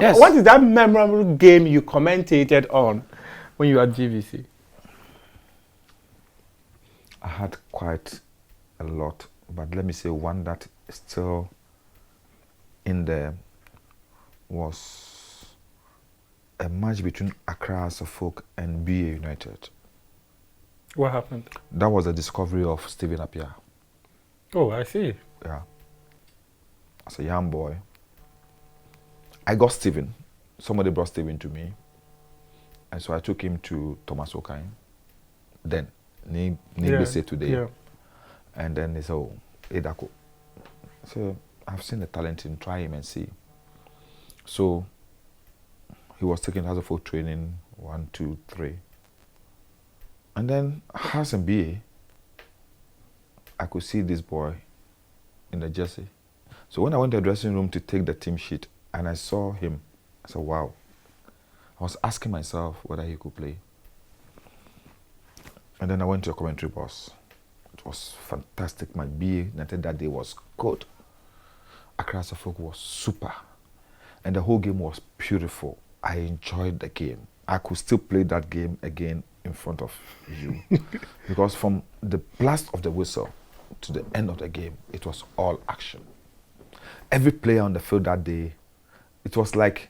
Yes. What is that memorable game you commentated on when you were at GVC? I had quite a lot, but let me say one that is still in there was a match between Accra Suffolk and BA United. What happened? That was a discovery of Stephen Appiah. Oh, I see. Yeah. As a young boy, I got Stephen. Somebody brought Stephen to me. And so I took him to Thomas Okain. Then, Nii today. Yeah. And then he said, oh, Edako. So I've seen the talent in, try him and see. So he was taking House of Folk training, 1, 2, 3. And then House and BA, I could see this boy in the jersey. So when I went to the dressing room to take the team sheet and I saw him, I said, wow. I was asking myself whether he could play. And then I went to a commentary box. It was fantastic. My BA United that day was good. Accra Suffolk was super. And the whole game was beautiful. I enjoyed the game. I could still play that game again in front of you. Because from the blast of the whistle to the end of the game, it was all action. Every player on the field that day, it was like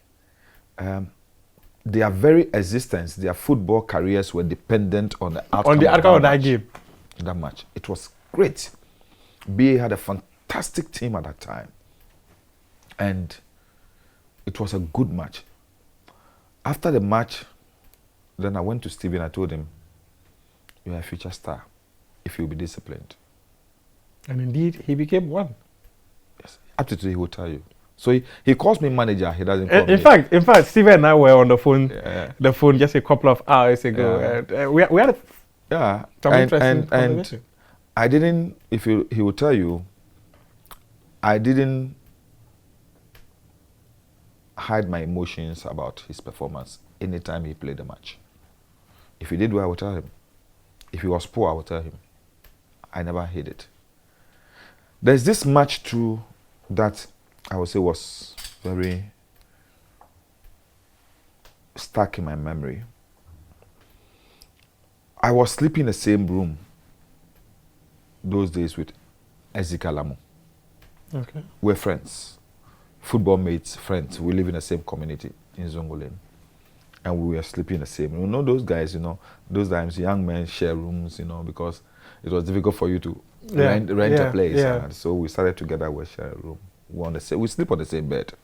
their very existence, their football careers were dependent on the outcome, of that game. That match. It was great. BA had a fantastic team at that time. And it was a good match. After the match, then I went to Stephen. I told him, "You are a future star if you'll be disciplined." And indeed, he became one. Yes. Up to today, he will tell you. So he calls me manager. He doesn't call me. In fact, Stephen and I were on the phone just a couple of hours ago. Yeah. And we had some interesting conversation. I didn't. He will tell you, I didn't hide my emotions about his performance anytime he played the match. If he did well, I would tell him. If he was poor, I would tell him. I never hid it. There's this match too that I would say was very stuck in my memory. I was sleeping in the same room those days with Ezekiel Lamu. Okay. We're friends. Football mates, friends. We live in the same community in Zongolen. And we were sleeping in the same room. You know, those guys, those times young men share rooms, because it was difficult for you to rent a place. Yeah. And so we started together, we share a room. We sleep on the same bed.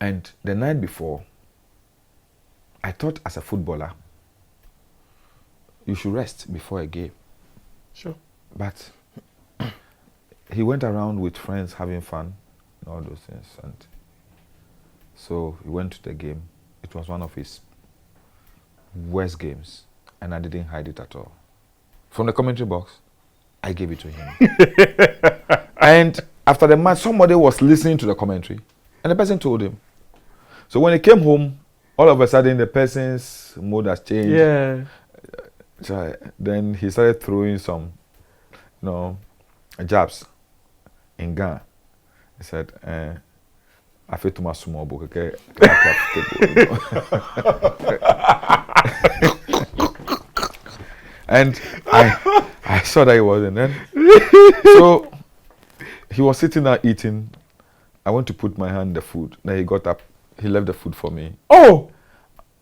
And the night before, I thought as a footballer, you should rest before a game. Sure. But he went around with friends having fun and all those things. And so he went to the game. It was one of his worst games. And I didn't hide it at all. From the commentary box, I gave it to him. And after the match, somebody was listening to the commentary. And the person told him. So when he came home, all of a sudden the person's mood has changed. Yeah. So then he started throwing some, jabs in Ghana. He said, I feel too much small book, okay? And I saw that he wasn't then. So he was sitting there eating. I went to put my hand in the food. Then he got up. He left the food for me. Oh!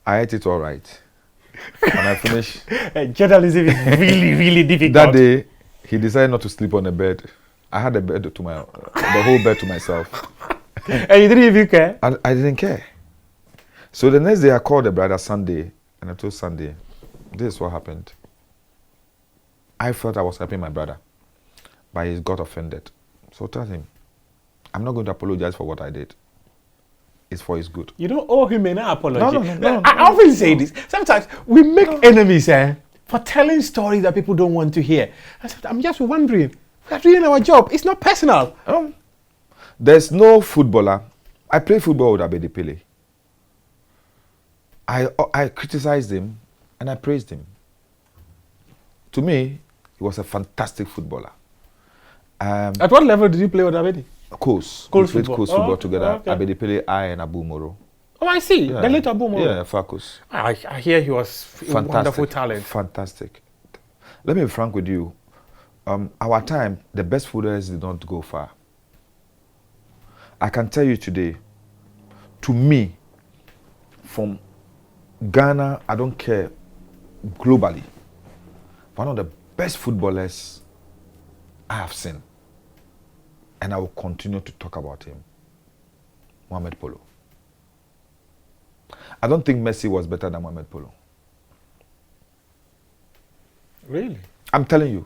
I ate it all right. When I finished. Journalism is really, really difficult. That day, he decided not to sleep on the bed. I had the whole bed to myself. And you didn't even care? I didn't care. So the next day, I called the brother Sunday, and I told Sunday, this is what happened. I felt I was helping my brother, but he got offended. So tell him, I'm not going to apologize for what I did. It's for his good. You don't owe him any apology. No. I often say this. Sometimes we make enemies for telling stories that people don't want to hear. I'm just wondering, we are doing our job. It's not personal. There's no footballer. I played football with Abedi Pele. I criticized him and I praised him. To me, he was a fantastic footballer. At what level did you play with Abedi? Coast. Coast We played football. Coast Oh, football okay. together. Oh, okay. Abedipele, I, and Abu Moro. Oh, I see. Yeah. The late Abu Moro. Yeah, Farcos. I hear he was a wonderful talent. Fantastic. Let me be frank with you. Our time, the best footballers did not go far. I can tell you today, to me, from Ghana, I don't care, globally, one of the best footballers I have seen, and I will continue to talk about him, Mohamed Polo. I don't think Messi was better than Mohamed Polo. Really? I'm telling you.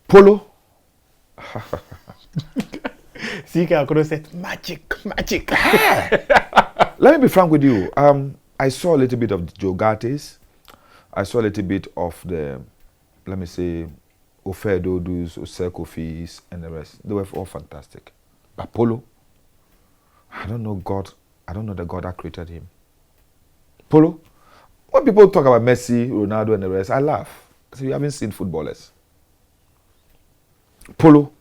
Polo. Sika could have said magic. Let me be frank with you. I saw a little bit of Joe Gattes. I saw a little bit of the, let me say, Ofe Dodus, Ose Kofis, and the rest. They were all fantastic. But Polo, I don't know God. I don't know the God that created him. Polo, when people talk about Messi, Ronaldo, and the rest, I laugh. So you haven't seen footballers. Polo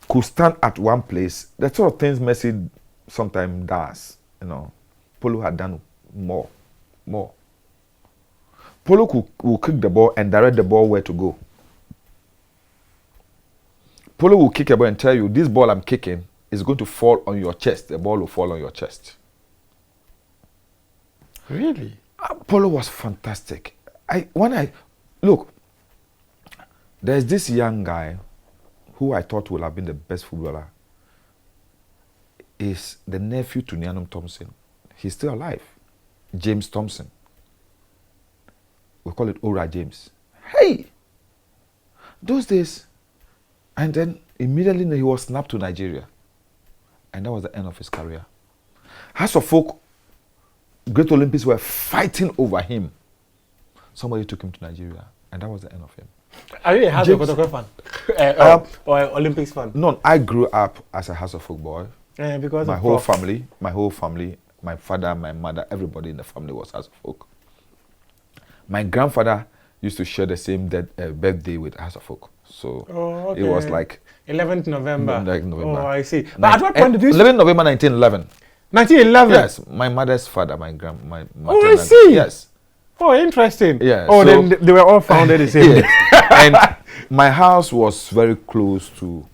could stand at one place. The sort of things Messi sometimes does, you know. Polo had done more. Polo will kick the ball and direct the ball where to go. Polo will kick a ball and tell you, this ball I'm kicking is going to fall on your chest. The ball will fall on your chest. Really? Polo was fantastic. Look, there's this young guy who I thought would have been the best footballer. Is the nephew to Nianum Thompson. He's still alive. James Thompson. We call it Ora James. Hey! Those days, and then immediately he was snapped to Nigeria. And that was the end of his career. House of Folk, Great Olympics were fighting over him. Somebody took him to Nigeria, and that was the end of him. Are you a House of Folk fan? Or Olympics fan? No, I grew up as a House of Folk boy. Because my whole family, my father, my mother, everybody in the family was House of Folk. My grandfather used to share the same birthday with House of Folk. So it was like 11th November. November. Oh, I see. But at what point did you 11th November 1911. 1911? Yes, my mother's father, my Oh, I see. Yes. Oh, interesting. Yeah. Oh, so, then they were all founded the same day. And my house was very close to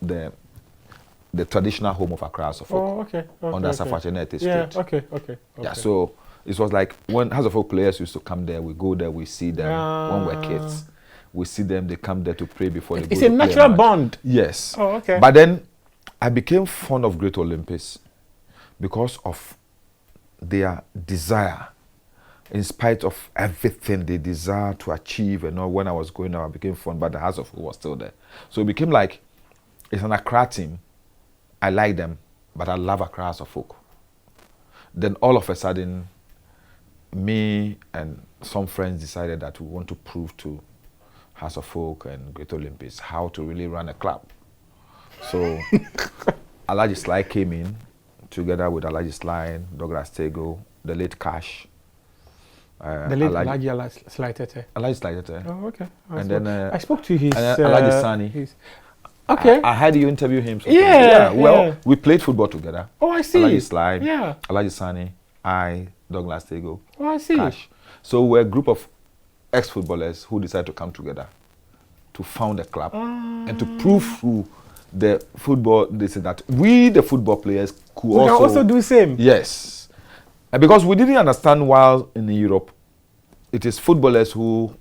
the traditional home of Accra House of Folk. Oh, okay. Under Safachenete Street. Yeah, okay. Yeah, so it was like when House of Folk players used to come there, we go there, we see them when we're kids. We see them, they come there to pray before they go to play. It's a natural bond. Yes. Oh, okay. But then I became fond of Great Olympics because of their desire. In spite of everything they desire to achieve, and all, when I was going out, I became fond, but the House of Folk was still there. So it became like, it's an Accra team. I like them, but I love Accra House of Folk. Then all of a sudden, me and some friends decided that we want to prove to House of Folk and Great Olympics how to really run a club. So Alhaji Sly came in together with Alhaji Sly, Douglas Tego, the late Cash. The late Alhaji Sly Tete. Alhaji Sly Tete. Oh, okay. And then I spoke to his Alhaji Sani. Okay. I had you interview him. Yeah. Well, we played football together. Oh, I see. Alhaji Sly, yeah. Alhaji Sani, Douglas Tego. Oh, I see. Cash. So we're a group of ex-footballers who decided to come together to found a club and to prove to the football, they said that we, the football players, could also do the same. Yes. And because we didn't understand while in Europe, it is footballers who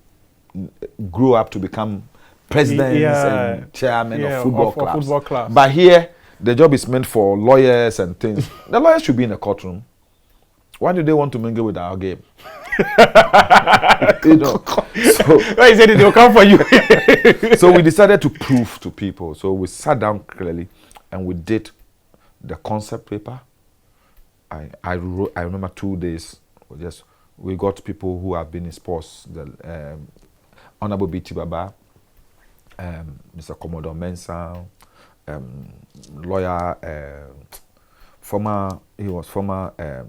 grew up to become presidents and chairmen of football clubs. But here, the job is meant for lawyers and things. The lawyers should be in the courtroom. Why do they want to mingle with our game? You know. So why is it they'll come for you? So we decided to prove to people. So we sat down clearly and we did the concept paper. I remember 2 days. We got people who have been in sports. The Honorable B.T. Baba, Mr. Commodore Mensah, lawyer, he was former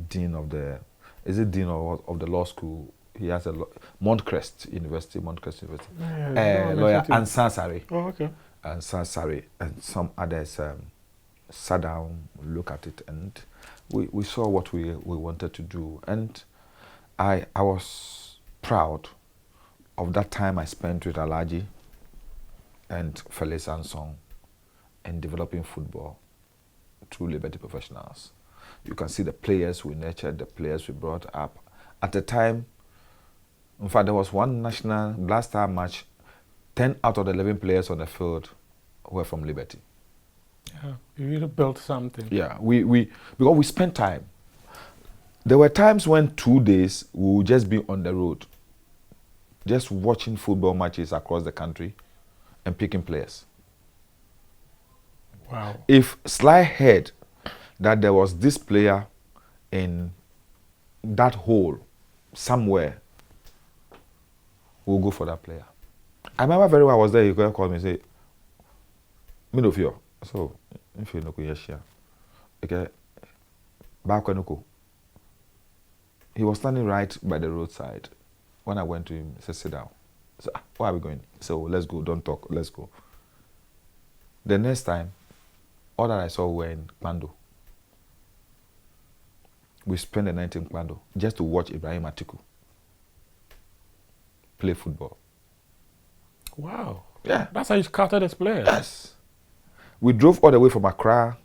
dean of the, is it dean of the law school? He has a Montcrest University. Yeah, Lawyer Ansan Sari. Oh, okay. and Sansari and some others sat down, look at it, and we saw what we wanted to do. And I was proud of that time I spent with Alaji and Felice Ansong in developing football through Liberty Professionals. You can see the players we nurtured, the players we brought up. At the time, in fact, there was one national Black Star match, 10 out of the 11 players on the field were from Liberty. Yeah, you really built something. Yeah, because we spent time. There were times when 2 days we would just be on the road, just watching football matches across the country and picking players. Wow. If Sly heard that there was this player in that hole somewhere, we'll go for that player. I remember very well I was there, he called me and say, "Me no fear." So, if you know, okay, back when he was standing right by the roadside. When I went to him, he said, "Sit down." I said, "Where are we going?" So let's go, don't talk, let's go. The next time, all that I saw were in Kpando. We spent the night in Kpando just to watch Ibrahim Atiku play football. Wow. Yeah. That's how you scouted his players. Yes. We drove all the way from Accra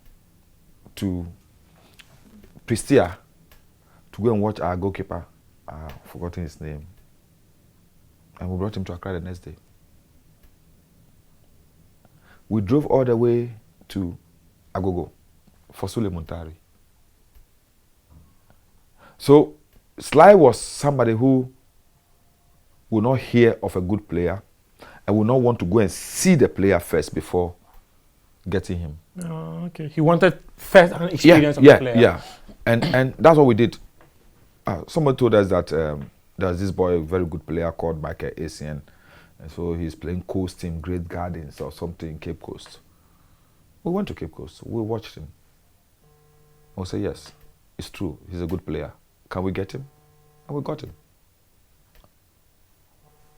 to Pristia to go and watch our goalkeeper. I've forgotten his name. And we brought him to Accra the next day. We drove all the way to Agogo for Sule Muntari. So Sly was somebody who will not hear of a good player and will not want to go and see the player first before getting him. Oh, okay. He wanted first an experience of the player. Yeah, and that's what we did. Someone told us that there's this boy, a very good player called Michael Asian, and so he's playing Coast Team, Great Gardens or something in Cape Coast. We went to Cape Coast. We watched him. We said, yes, it's true. He's a good player. Can we get him? And we got him.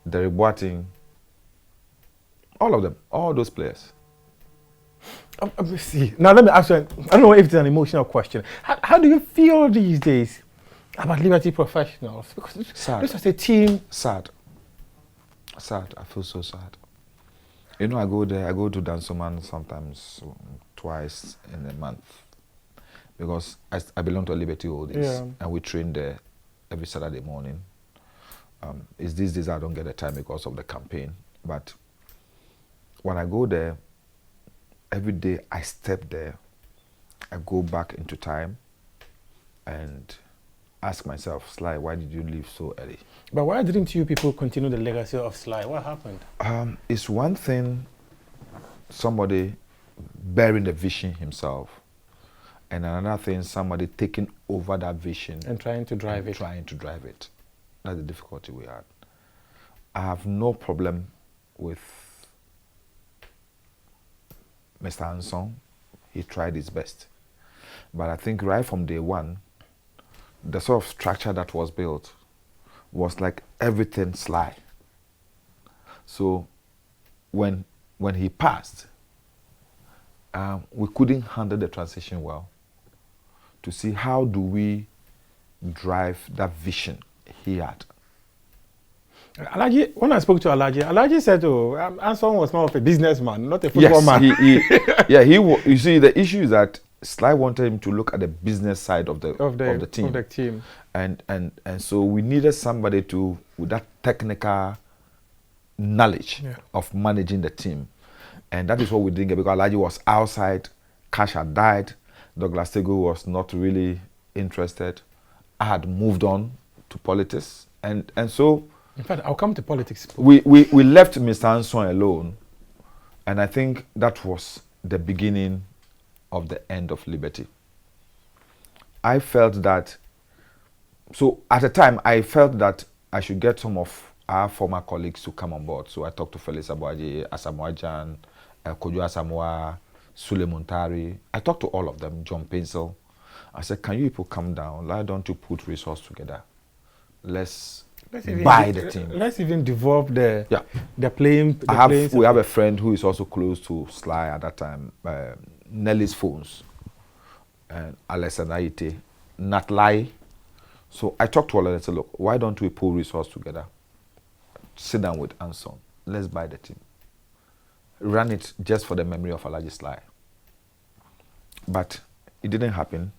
Derek Boateng, all of them, all those players. Let me see. Now let me ask you, I don't know if it's an emotional question. How do you feel these days about Liberty Professionals? Because Sad. this was a team. Sad. Sad. I feel so sad. You know, I go there, I go to Dansoman sometimes twice in a month because I belong to Liberty Oldies and we train there every Saturday morning. It's these days I don't get the time because of the campaign, but when I go there, every day I step there, I go back into time and ask myself, Sly, why did you leave so early? But why didn't you people continue the legacy of Sly? What happened? It's one thing, somebody bearing the vision himself, and another thing, somebody taking over that vision And trying to drive it. Trying to drive it. That's the difficulty we had. I have no problem with Mr. Ansong. He tried his best. But I think right from day one, the sort of structure that was built was like everything Sly. So when he passed, we couldn't handle the transition well to see how do we drive that vision he had. Alaji, when I spoke to Alaji said, "Oh, Anson was more of a businessman, not a football man." You see, the issue is that Sly wanted him to look at the business side of the team. And so we needed somebody with that technical knowledge of managing the team. And that is what we didn't get because Alaji was outside, Cash had died, Douglas Tego was not really interested. I had moved on to politics. And so in fact, I'll come to politics. We left Mr. Anson alone, and I think that was the beginning of the end of Liberty. I felt that, so at the time, I felt that I should get some of our former colleagues to come on board. So I talked to Felice Abuaje, Asamoah Jan, Kojo Asamoah, Sule Muntari. I talked to all of them, John Pencil. I said, can you people come down? Why don't you put resources together? Let's buy the team. Let's even develop the Yeah. the playing. We have a friend who is also close to Sly at that time, Nelly's Phones, and Alexander Ite, Natlai. So I talked to Ola and said, look, why don't we pull resources together? Sit down with Anson. Let's buy the team. Run it just for the memory of Alhaji Sly. But it didn't happen.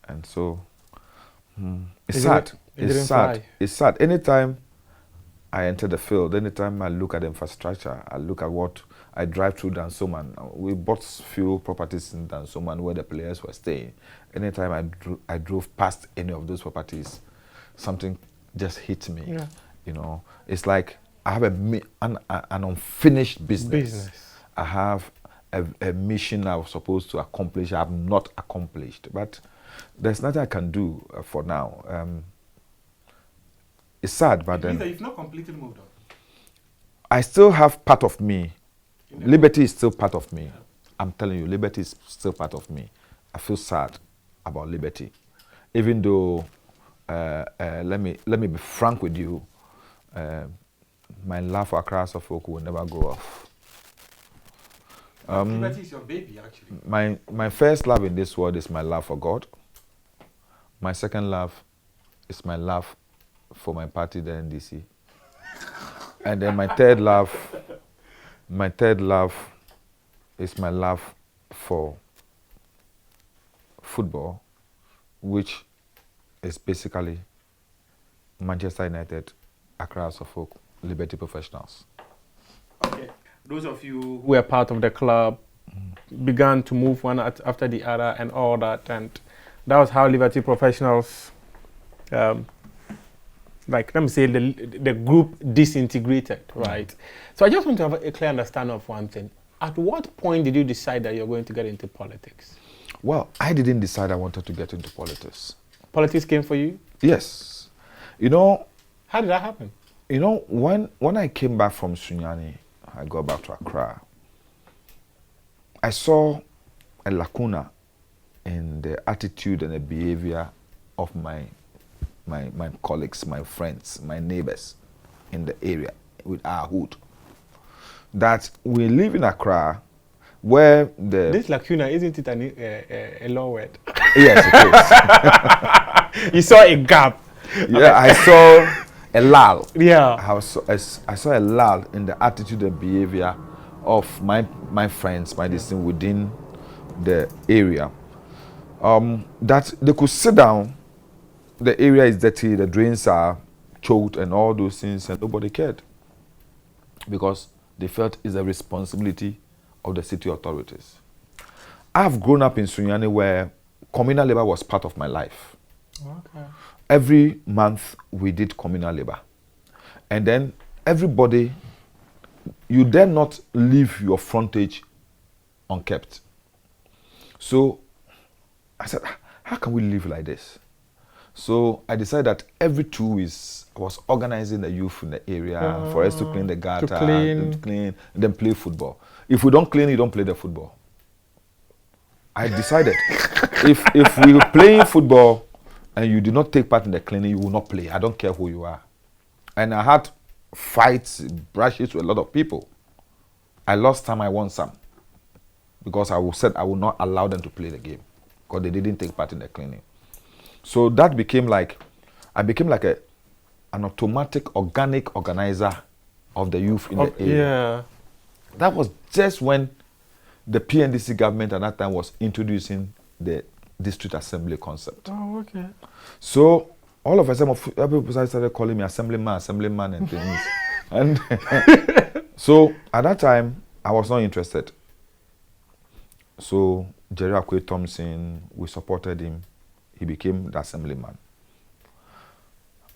And so it's sad. It's sad. It's sad. Anytime I enter the field, anytime I look at the infrastructure, I look at what I drive through Dansoman. We bought few properties in Dansoman where the players were staying. Anytime I drove past any of those properties, something just hit me. Yeah. You know, it's like I have an unfinished business. I have a mission I was supposed to accomplish. I have not accomplished, but there's nothing I can do for now. It's sad, but then you've not completely moved on. I still have part of me. Liberty is still part of me. Yeah. I'm telling you, liberty is still part of me. I feel sad about liberty, even though let me be frank with you. My love for Accra Suffolk will never go off. Liberty is your baby, actually. My first love in this world is my love for God. My second love is my love for my party, the NDC. And then my third love is my love for football, which is basically Manchester United, Accra Suffolk, Liberty Professionals. Okay. Those of you who were part of the club began to move one after the other and all that, and that was how Liberty Professionals, let me say, the group disintegrated, right? So I just want to have a clear understanding of one thing. At what point did you decide that you're going to get into politics? Well, I didn't decide I wanted to get into politics. Politics came for you? Yes. You know... How did that happen? You know, when I came back from Sunyani, I got back to Accra, I saw a lacuna in the attitude and the behavior of my colleagues, my friends, my neighbors in the area with our hood. That we live in Accra, where the... This lacuna, isn't it a law word? Yes, it is. You saw a gap. Yeah, I saw a lull. Yeah. I saw a lull in the attitude and behavior of my friends, my distinct within the area. That they could sit down, the area is dirty, the drains are choked and all those things, and nobody cared. Because they felt it's a responsibility of the city authorities. I've grown up in Sunyani where communal labor was part of my life. Okay. Every month we did communal labor. And then everybody, you dare not leave your frontage unkept. So I said, how can we live like this? So I decided that every 2 weeks I was organizing the youth in the area for us to clean the gutter, to clean, and then play football. If we don't clean, you don't play the football. I decided if we were playing football and you did not take part in the cleaning, you will not play. I don't care who you are. And I had fights, brushes with a lot of people. I lost some, I won some. Because I said I would not allow them to play the game. Because they didn't take part in the cleaning. So that became like, I became like an automatic, organic organizer of the youth in the area. Yeah. That was just when the PNDC government at that time was introducing the district assembly concept. Oh, okay. So all of a sudden, people started calling me assemblyman and things. And so at that time, I was not interested. So Jerry Akwe Thompson, we supported him. He became the assemblyman.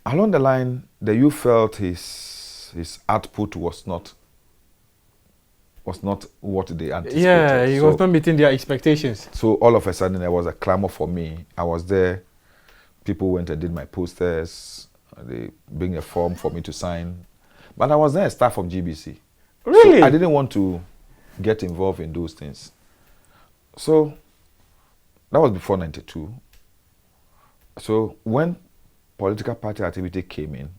Along the line, the youth felt his output was not what they anticipated. Yeah, he was not meeting their expectations. So all of a sudden, there was a clamor for me. I was there. People went and did my posters. They bring a form for me to sign. But I was then a staff of GBC. Really? So I didn't want to get involved in those things. So that was before 92. So when political party activity came in,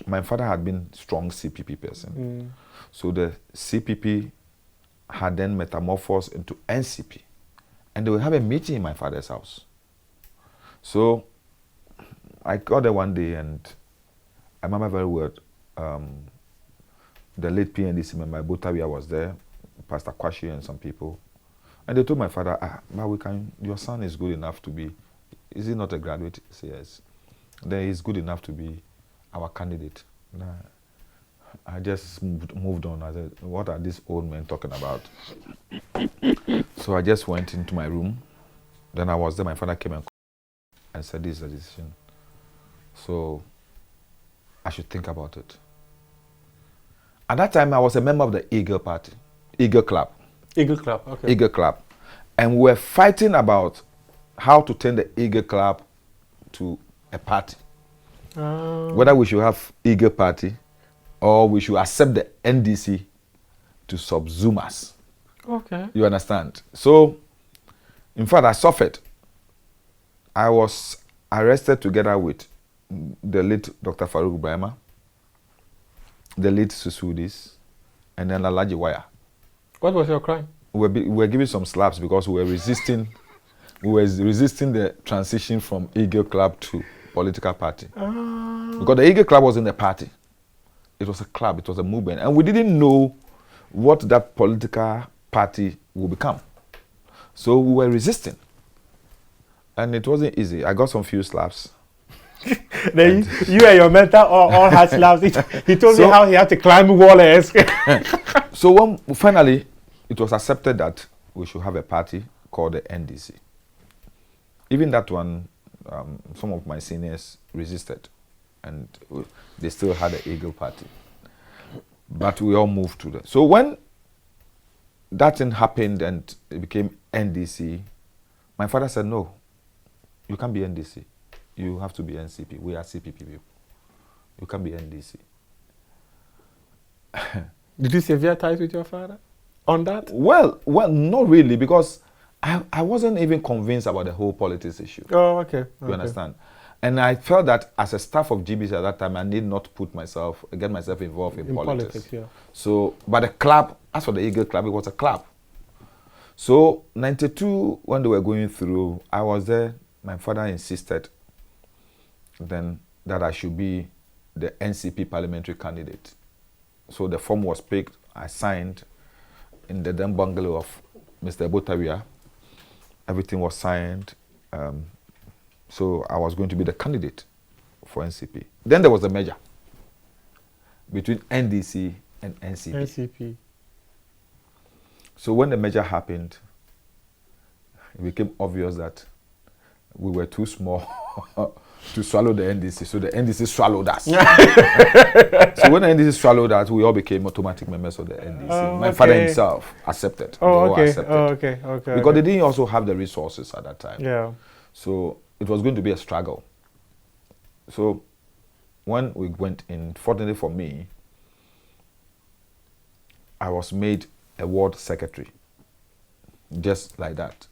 my father had been strong CPP person. So the CPP had then metamorphosed into NCP. And they would have a meeting in my father's house. So I got there one day, and I remember very well, the late PNDC member, Botawia, was there, Pastor Kwashi and some people. And they told my father, but your son is good enough to be, is he not a graduate? He said, yes. Then he's good enough to be our candidate. I just moved on. I said, what are these old men talking about? So I just went into my room. Then I was there. My father came and said, this is the decision. So I should think about it. At that time, I was a member of the Eagle Party, Eagle Club. Eagle Club, okay. Eagle Club. And we were fighting about how to turn the Eagle Club to a party. Whether we should have Eagle Party or we should accept the NDC to subsume us. Okay. You understand? So, in fact, I suffered. I was arrested together with the late Dr. Farouk Brahma, the late Susudis, and then Alaji Waya. What was your crime? We were given some slaps because we were resisting the transition from Eagle Club to political party. Because the Eagle Club was in the party. It was a club, it was a movement. And we didn't know what that political party would become. So we were resisting. And it wasn't easy. I got some few slaps. Then you and your mentor all had slaps. He told me how he had to climb a wall and escape. So when finally it was accepted that we should have a party called the NDC. Even that one, some of my seniors resisted, and they still had the Eagle Party. But we all moved to that. So when that thing happened and it became NDC, my father said, no, you can't be NDC. You have to be NCP. We are CPP people. You can't be NDC. Did you sever ties with your father on that? Well, not really, because I wasn't even convinced about the whole politics issue. Oh, okay. You understand? And I felt that as a staff of GBC at that time, I need not get myself involved in politics. Yeah. So, but the club, as for the Eagle Club, it was a club. So, 92, when they were going through, I was there. My father insisted then that I should be the NCP parliamentary candidate. So the form was picked, I signed in the then bungalow of Mr. Botawia. Everything was signed. So I was going to be the candidate for NCP. Then there was the merger between NDC and NCP. So when the merger happened, it became obvious that we were too small to swallow the NDC. So the NDC swallowed us. So when the NDC swallowed us, we all became automatic members of the NDC. My father himself accepted. Okay. Because they didn't also have the resources at that time. Yeah. So it was going to be a struggle. So when we went in, fortunately for me, I was made a ward secretary. Just like that.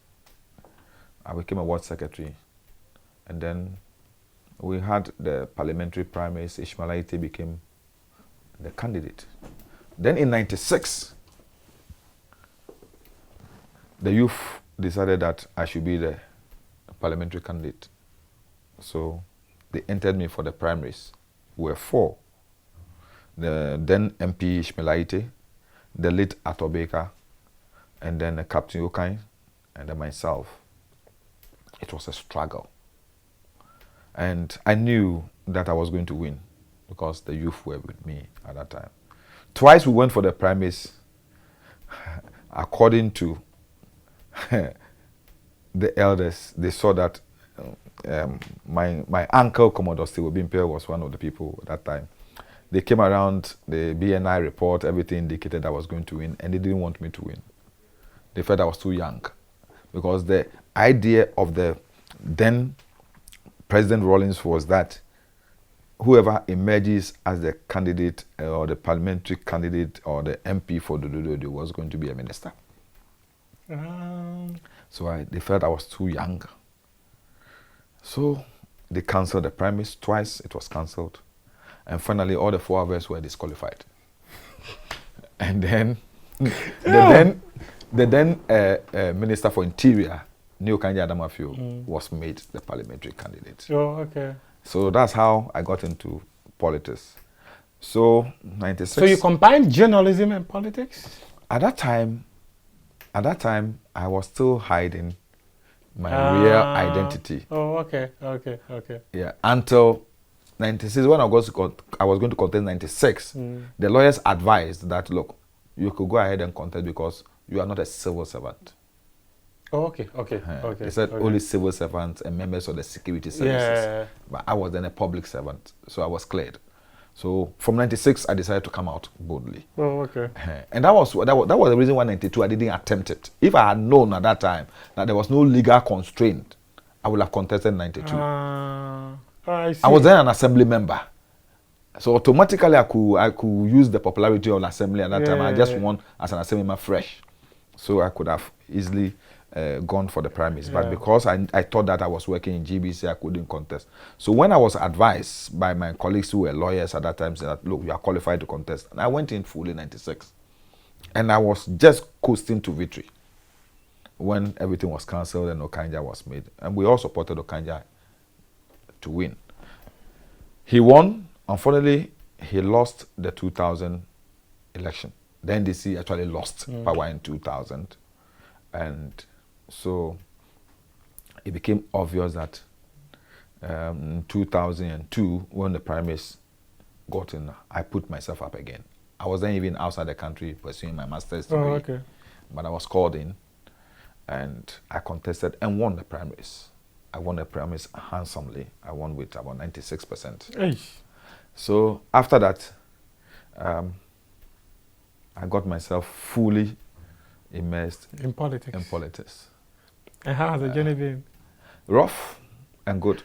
I became a ward secretary. And then we had the parliamentary primaries. Ishmael became the candidate. Then in 96, the youth decided that I should be the parliamentary candidate. So they entered me for the primaries. We were 4. The then MP Ishmael, the late Atobeka, and then Captain Yokai, and then myself. It was a struggle. And I knew that I was going to win because the youth were with me at that time. Twice we went for the primaries. According to the elders, they saw that my uncle, Commodore Steve Obimpe, was one of the people at that time. They came around, the BNI report, everything indicated I was going to win, and they didn't want me to win. They felt I was too young. Because the idea of the then President Rawlings was that whoever emerges as the candidate or the parliamentary candidate or the MP for Dododo was going to be a minister. So they felt I was too young. So they cancelled the primaries twice. It was cancelled. And finally, all the 4 of us were disqualified. And then, the then Minister for Interior, Nii Lante Vanderpuye, was made the parliamentary candidate. Oh, okay. So that's how I got into politics. So 96. So you combined journalism and politics? At that time, I was still hiding my real identity. Oh, okay. Yeah, until 96, when I was going to contest 96, the lawyers advised that, look, you could go ahead and contest because you are not a civil servant. Oh, okay. They said only civil servants and members of the security services. Yeah. But I was then a public servant, so I was cleared. So from 96, I decided to come out boldly. Oh, okay. And that was the reason why 92 I didn't attempt it. If I had known at that time that there was no legal constraint, I would have contested 92. I see. I was then an assembly member. So automatically I could use the popularity of an assembly at that time. I just won as an assembly member fresh. So I could have easily gone for the primaries. But because I thought that I was working in GBC, I couldn't contest. So when I was advised by my colleagues who were lawyers at that time, said that, look, you are qualified to contest. And I went in fully 96. And I was just coasting to victory when everything was cancelled and Okanja was made. And we all supported Okanja to win. He won. Unfortunately, he lost the 2000 election. The NDC actually lost power in 2000. And so it became obvious that in 2002, when the primaries got in, I put myself up again. I wasn't even outside the country pursuing my master's degree. Oh, okay. But I was called in and I contested and won the primaries. I won the primaries handsomely. I won with about 96%. Hey. So after that, I got myself fully immersed in politics. And how has the journey been? Rough and good.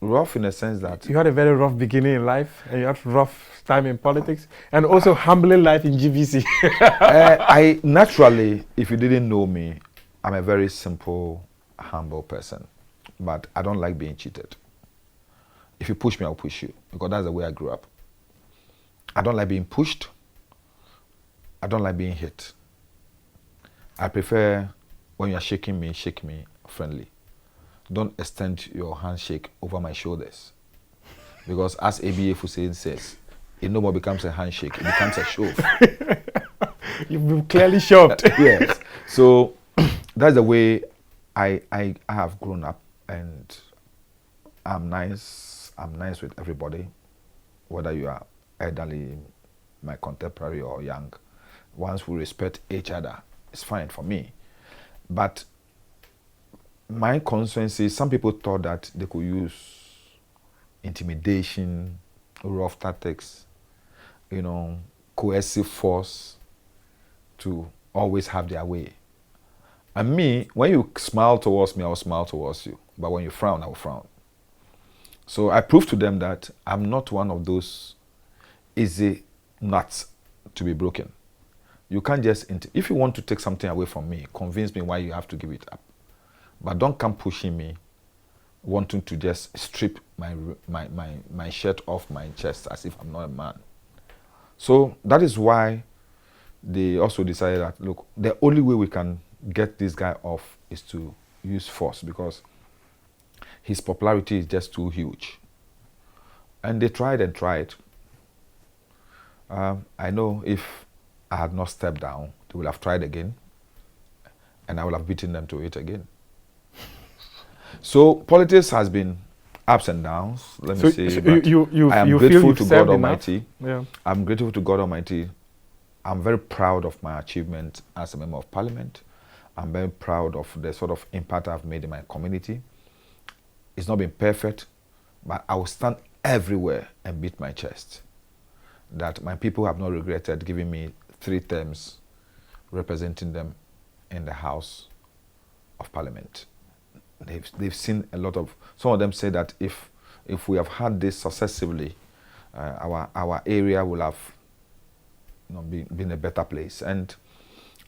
Rough in the sense that you had a very rough beginning in life, and you had rough time in politics, and also humbling life in GBC. I naturally, if you didn't know me, I'm a very simple, humble person, but I don't like being cheated. If you push me, I'll push you, because that's the way I grew up. I don't like being pushed. I don't like being hit. I prefer when you're shaking me, shake me friendly. Don't extend your handshake over my shoulders. Because as ABA Hussein says, it no more becomes a handshake, it becomes a shove. You've been clearly shoved. Yes. So that's the way I have grown up, and I'm nice with everybody, whether you are elderly, my contemporary, or young. Once we respect each other, it's fine for me. But my constituency, some people thought that they could use intimidation, rough tactics, coercive force to always have their way. And me, when you smile towards me, I will smile towards you. But when you frown, I will frown. So I proved to them that I'm not one of those easy nuts to be broken. You can't just, if you want to take something away from me, convince me why you have to give it up. But don't come pushing me, wanting to just strip my shirt off my chest as if I'm not a man. So that is why they also decided that, look, the only way we can get this guy off is to use force, because his popularity is just too huge. And they tried and tried. I know if I had not stepped down, they would have tried again, and I would have beaten them to it again. So politics has been ups and downs, let me say. So I am grateful to God enough? Almighty. Yeah. I'm grateful to God Almighty. I'm very proud of my achievement as a member of parliament. I'm very proud of the sort of impact I've made in my community. It's not been perfect, but I will stand everywhere and beat my chest that my people have not regretted giving me 3 terms representing them in the House of Parliament. They've seen a lot of, some of them say that if we have had this successively, our area will have been a better place. And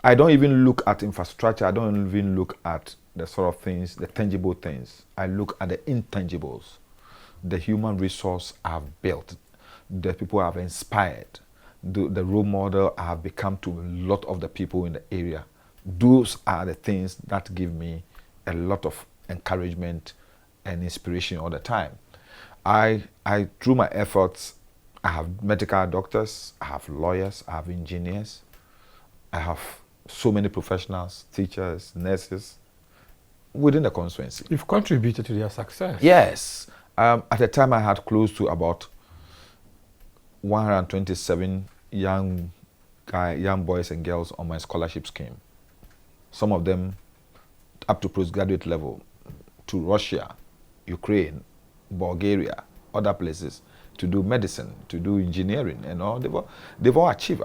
I don't even look at infrastructure, I don't even look at the sort of things, the tangible things. I look at the intangibles, the human resource I've built, the people I have inspired, the role model I have become to a lot of the people in the area. Those are the things that give me a lot of encouragement and inspiration all the time. Through my efforts, I have medical doctors, I have lawyers, I have engineers, I have so many professionals, teachers, nurses within the constituency. You've contributed to their success. Yes. At the time, I had close to about 127 young boys and girls on my scholarship scheme. Some of them up to postgraduate level, to Russia, Ukraine, Bulgaria, other places, to do medicine, to do engineering, and all. They've all achieved.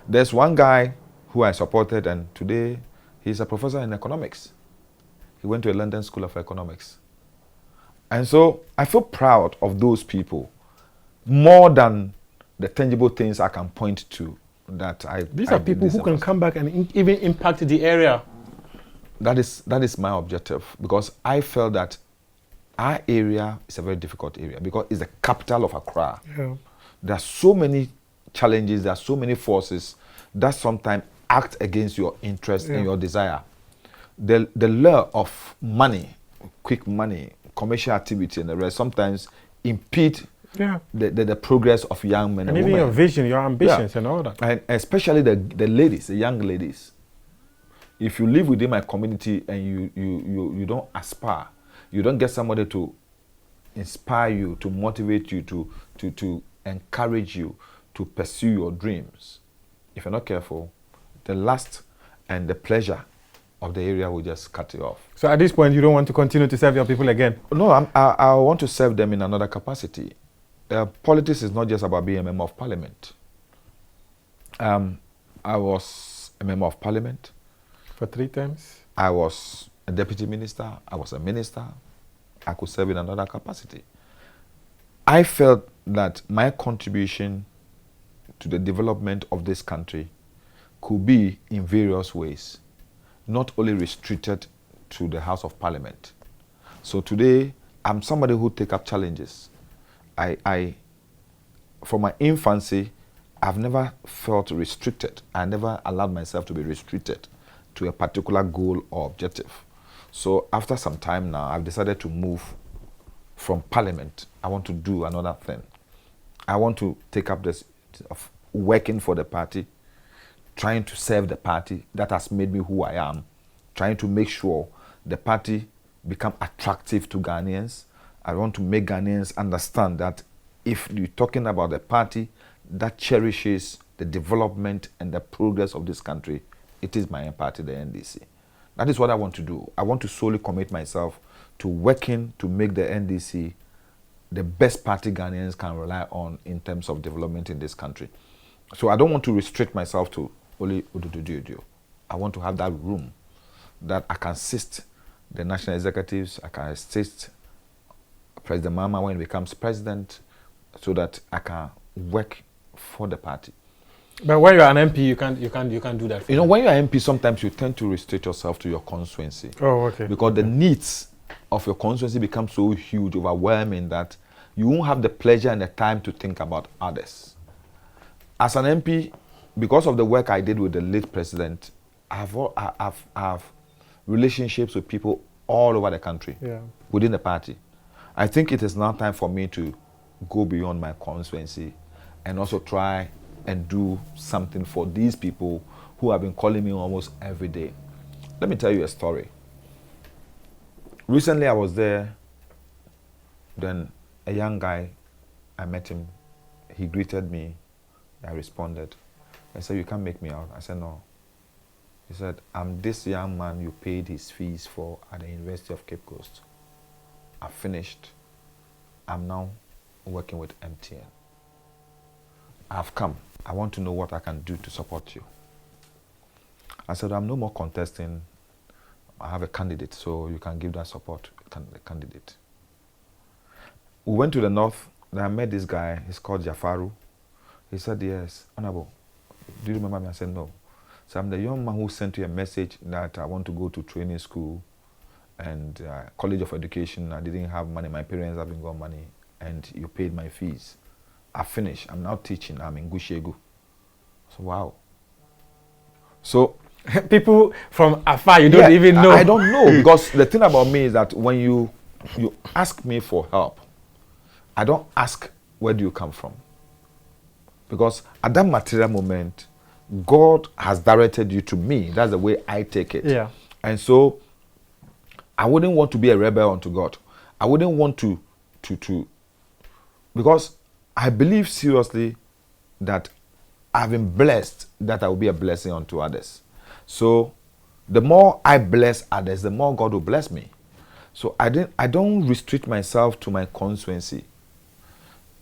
There's one guy who I supported, and today he's a professor in economics. He went to a London School of Economics. And so I feel proud of those people more than the tangible things I can point to that I. These are people who can come back and even impact the area. That is my objective, because I felt that our area is a very difficult area because it's the capital of Accra. Yeah. There are so many challenges, there are so many forces that sometimes act against your interest and your desire. The lure of money, quick money, commercial activity and the rest sometimes impede the progress of young men and even women. your vision, your ambitions and all that. And especially the ladies, the young ladies. If you live within my community and you don't aspire, you don't get somebody to inspire you, to motivate you, to encourage you to pursue your dreams, if you're not careful, the lust and the pleasure of the area will just cut you off. So at this point, you don't want to continue to serve your people again? No, I want to serve them in another capacity. Politics is not just about being a member of parliament. I was a member of parliament. For 3 terms? I was a deputy minister. I was a minister. I could serve in another capacity. I felt that my contribution to the development of this country could be in various ways, not only restricted to the House of Parliament. So today, I'm somebody who takes up challenges. From my infancy, I've never felt restricted. I never allowed myself to be restricted to a particular goal or objective. So after some time now, I've decided to move from Parliament. I want to do another thing. I want to take up this of working for the party, trying to serve the party that has made me who I am, trying to make sure the party become attractive to Ghanaians. I want to make Ghanaians understand that if you're talking about a party that cherishes the development and the progress of this country, it is my party, the NDC. That is what I want to do. I want to solely commit myself to working to make the NDC the best party Ghanaians can rely on in terms of development in this country. So I don't want to restrict myself to only Odududu. I want to have that room that I can assist the national executives, I can assist President Mama when he becomes president, so that I can work for the party. But when you're an MP, you can't do that. You know, when you're an MP, sometimes you tend to restrict yourself to your constituency. Oh, okay. Because the needs of your constituency become so huge, overwhelming, that you won't have the pleasure and the time to think about others. As an MP, because of the work I did with the late president, I have relationships with people all over the country, within the party. I think it is now time for me to go beyond my constituency and also try and do something for these people who have been calling me almost every day. Let me tell you a story. Recently I was there, then a young guy, I met him, he greeted me, I responded. I said, "You can't make me out." I said, "No." He said, "I'm this young man you paid his fees for at the University of Cape Coast. I've finished. I'm now working with MTN. I've come. I want to know what I can do to support you." I said, "I'm no more contesting. I have a candidate, so you can give that support to the candidate." We went to the north, then I met this guy, he's called Jafaru. He said, "Yes, Honorable, do you remember me?" I said, "No." So I'm the young man who sent you a message that I want to go to training school and College of Education. I didn't have money, my parents haven't got money, and you paid my fees. I finished. I'm now teaching. I'm in Gushegu. So wow. So People from afar, you don't yeah, even know. I don't know because the thing about me is that when you ask me for help, I don't ask where do you come from, because at that material moment, God has directed you to me. That's the way I take it. Yeah. And so I wouldn't want to be a rebel unto God. I wouldn't want to because I believe seriously that I've been blessed, that I will be a blessing unto others. So the more I bless others, the more God will bless me. So I don't restrict myself to my constituency.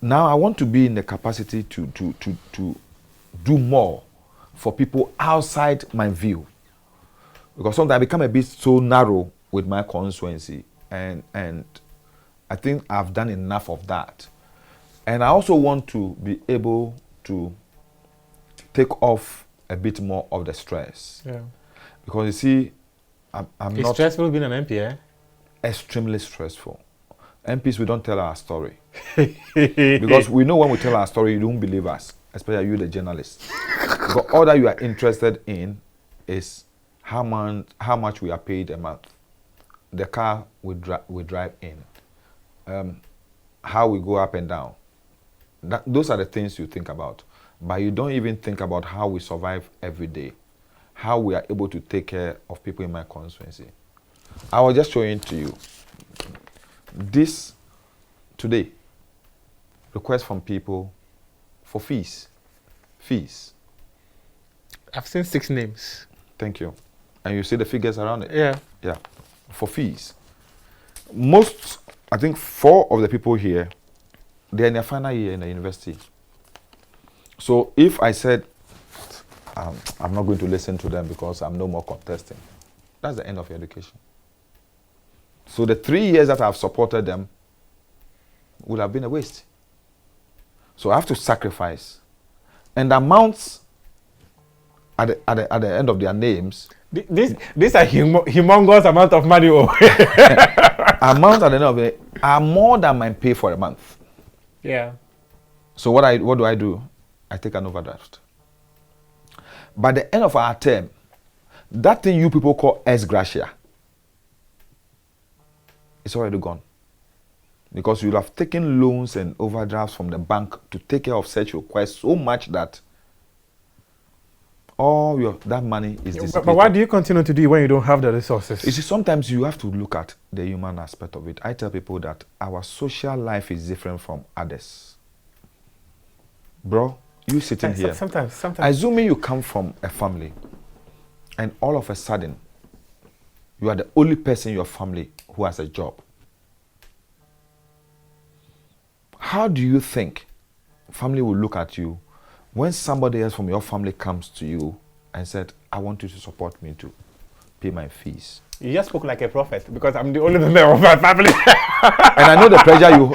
Now I want to be in the capacity to do more for people outside my view. Because sometimes I become a bit so narrow with my constituency, and I think I've done enough of that. And I also want to be able to take off a bit more of the stress. Yeah. Because you see, I'm It's not stressful being an MP, eh? extremely stressful. MPs, we don't tell our story. Because we know when we tell our story, you don't believe us, especially you, the journalist. Because all that you are interested in is how much we are paid a month, the car we drive in, how we go up and down. Those are the things you think about. But you don't even think about how we survive every day, how we are able to take care of people in my constituency. I was just showing to you this today, request from people for fees. I've seen 6 names. Thank you. And you see the figures around it? Yeah. Yeah, for fees. Most, I think 4 of the people here, they're in their final year in the university. So if I said, I'm not going to listen to them because I'm no more contesting, that's the end of your education. So the 3 years that I've supported them would have been a waste. So I have to sacrifice. And the amounts at the end of their names, This are humongous amount of money. amounts at the end of it are more than my pay for a month. Yeah. So what do? I take an overdraft. By the end of our term, that thing you people call ex gratia, it's already gone. Because you'll have taken loans and overdrafts from the bank to take care of such requests so much that that money is dissipated. But why do you continue to do it when you don't have the resources? You see, sometimes you have to look at the human aspect of it. I tell people that our social life is different from others. Bro, you sitting here. Sometimes. Assuming you come from a family and all of a sudden you are the only person in your family who has a job. How do you think family will look at you when somebody else from your family comes to you and said, I want you to support me to pay my fees? You just spoke like a prophet because I'm the only member of my family. And I know the pressure you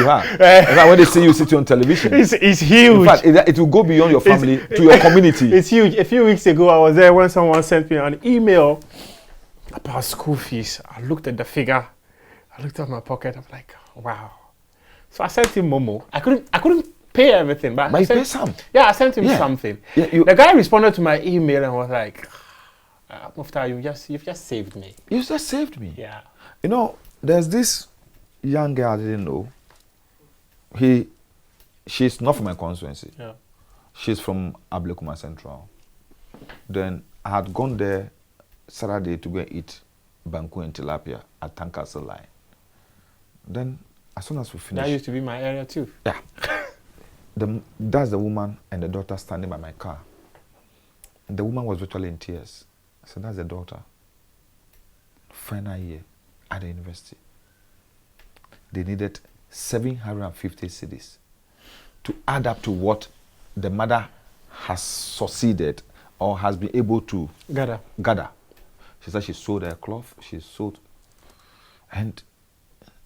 have. In fact, when they see you sitting on television, it's huge. in fact, it will go beyond your family to your community. It's huge. A few weeks ago, I was there when someone sent me an email about school fees. I looked at the figure. I looked at my pocket. I'm like, wow. So I sent him Momo. I couldn't pay everything, but you pay some. Yeah, I sent him something. Yeah, the guy responded to my email and was like, Mufta, you've just saved me. You just saved me. Yeah. You know, there's this young girl I didn't know. She's not from my constituency. Yeah. She's from Ablekuma Central. Then I had gone there Saturday to go and eat banku and tilapia at Tankastle Line. Then as soon as we finished, That used to be my area too. yeah. That's the woman and the daughter standing by my car. And the woman was virtually in tears. I said, that's the daughter. Final year at the university. They needed 750 cedis to add up to what the mother has succeeded or has been able to gather. She said she sold her cloth, she sold, and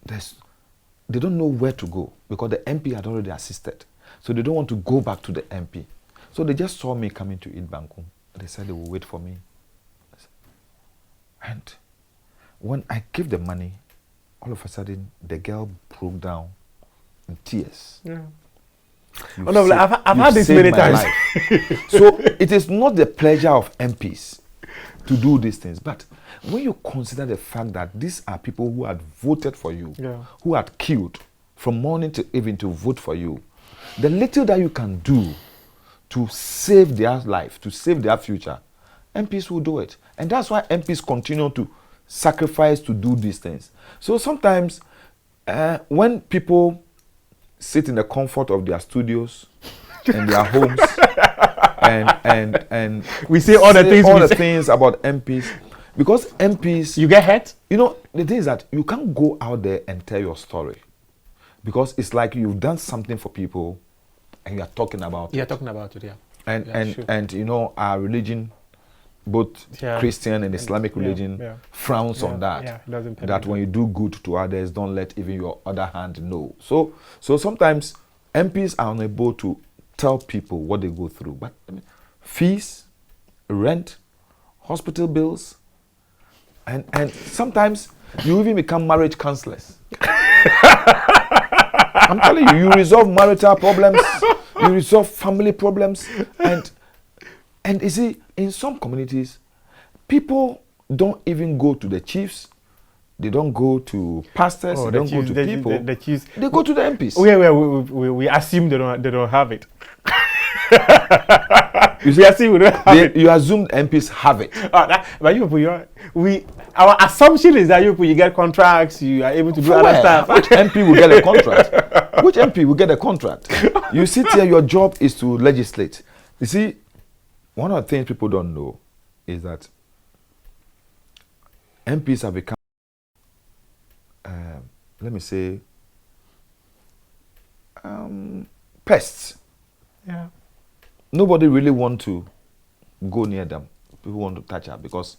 they don't know where to go because the MP had already assisted. So they don't want to go back to the MP. So they just saw me coming to eat banku. They said they will wait for me. And when I gave the money, all of a sudden the girl broke down in tears. Yeah. You've Oh, no, sa- I've you've had this saved many my times. life. So it is not the pleasure of MPs to do these things, but when you consider the fact that these are people who had voted for you, Yeah. who had queued from morning to evening to vote for you, the little that you can do to save their life, to save their future, MPs will do it. And that's why MPs continue to sacrifice to do these things. So sometimes when people sit in the comfort of their studios and their homes and We say all the things all we the say. things about MPs, because MPs, You get hurt? you know, the thing is that you can't go out there and tell your story, because it's like you've done something for people and you are talking about You're it. talking about it, yeah. And Yeah, sure. and you know, our religion, both Yeah. Christian and Islamic Yeah, religion, yeah. frowns on that. Yeah, it doesn't That permit when you do good to others, don't let even your other hand know. So sometimes MPs are unable to tell people what they go through. But I mean, fees, rent, hospital bills, and sometimes you even become marriage counselors. I'm telling you, you resolve marital problems, you resolve family problems, and you see, in some communities, people don't even go to the chiefs, they don't go to pastors, they don't go to people, The chiefs. they go to the MPs. We assume they don't have it. You see, We assume we don't have it. you assume MPs have it. But you people, our assumption is that you get contracts, you are able to do For other where? stuff. Which MP will get a contract? Which MP will get a contract? You sit here, your job is to legislate. You see, one of the things people don't know is that MPs have become, let me say, pests. Yeah. Nobody really want to go near them. People want to touch her because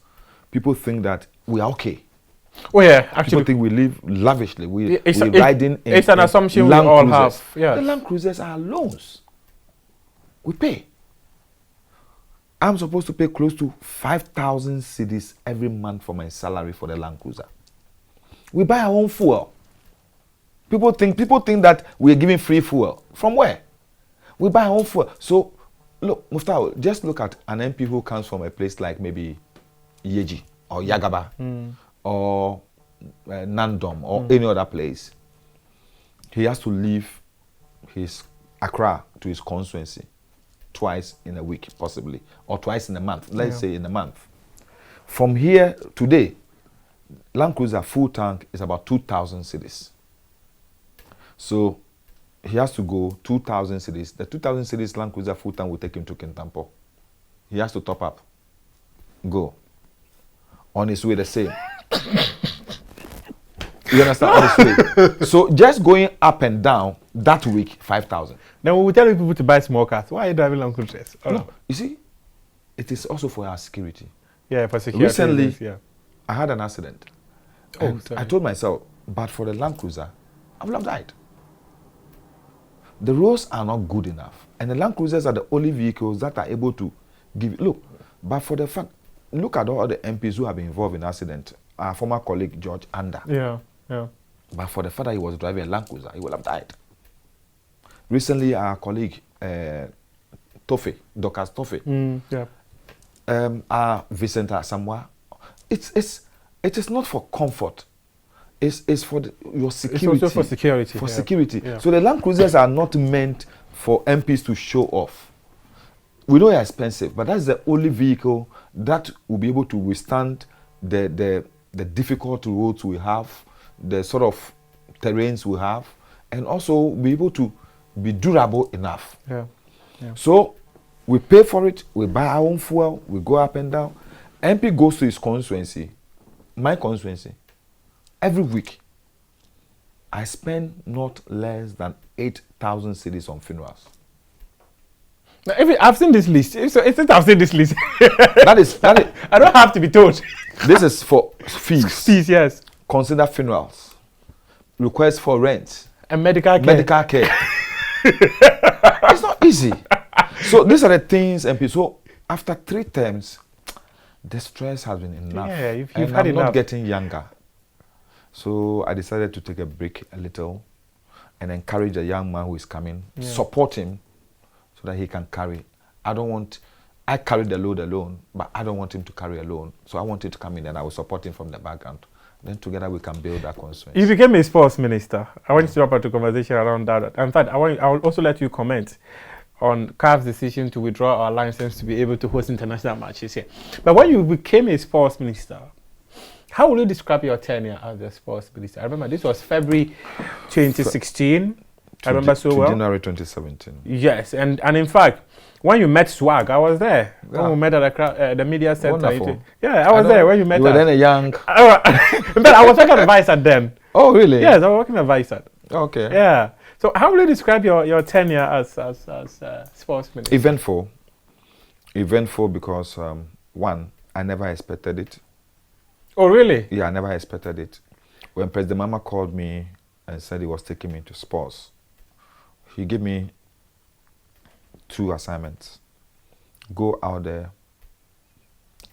people think that we are okay. Oh yeah, People actually, think we live lavishly. We're it's riding in an in assumption we Land all Cruisers. have. Yeah. The Land Cruisers are loans. We pay. I'm supposed to pay close to 5,000 cedis every month for my salary for the Land Cruiser. We buy our own fuel. People think that we're giving free fuel. From where? We buy our own fuel. So, look, Muftau, just look at an MP who comes from a place like maybe Yeji or Yagaba or Nandom or any other place. He has to leave his Accra to his constituency twice in a week, possibly, or twice in a month. Let's say in a month. From here today, Land Cruiser full tank is about 2,000 cedis. So he has to go 2,000 cedis. The 2,000 cedis Land Cruiser full tank will take him to Kintampo. He has to top up. Go. On his way the same. You understand? On his way. So just going up and down that week, 5,000. Then we will tell people to buy small cars. Why are you driving Land Cruisers? No, you see, it is also for our security. Yeah, for security. Recently, reasons, yeah. I had an accident. Oh, And sorry. I told myself, but for the Land Cruiser, I would have died. The roads are not good enough. And the Land Cruisers are the only vehicles that are able to give. Look, but for the fact, look at all the MPs who have been involved in accident. Our former colleague, George Anda. Yeah, yeah. But for the fact that he was driving a Land Cruiser, he would have died. Recently, our colleague, Tofe, Docas Tofe, Yeah. Vicenta Samoa, it is not for comfort. It's for your security. It's also for security. For yeah. security. Yeah. So the Land Cruisers are not meant for MPs to show off. We know they're expensive, but that's the only vehicle that will be able to withstand the difficult roads we have, the sort of terrains we have, and also be able to be durable enough. Yeah. Yeah. So we pay for it, we buy our own fuel, we go up and down. MP goes to his constituency, my constituency, every week. I spend not less than 8,000 cedis on funerals. Now, I've seen this list. Since I've seen this list, That is I don't have to be told. this is for fees. Fees, yes. Consider funerals, requests for rent, And medical care. medical care. It's not easy. So these are the things MP. So after 3 terms, the stress has been enough. Yeah, you've and had I'm not enough. getting younger. So I decided to take a break a little. and encourage a young man who is coming, support him so that he can carry. I carry the load alone, but I don't want him to carry alone. So I want him to come in and I will support him from the background. Then together we can build that constituency. You became a sports minister. I want you to wrap up the conversation around that. In fact, I will also let you comment on CAF's decision to withdraw our license to be able to host international matches here. But when you became a sports minister, how will you describe your tenure as a sports minister? I remember this was February 2016. I remember so well. January 2017. Yes, and in fact, when you met Swag, I was there. Yeah. When we met at the media center. I was there when you met us. You were then a young... But I was working at Vice at then. Oh, really? Yes, I was working at Vice at. Okay. Yeah. So how will you describe your tenure as sports minister? Eventful. Eventful because, one, I never expected it. Oh, really? Yeah, I never expected it. When President Mama called me and said he was taking me to sports, he gave me 2 assignments. Go out there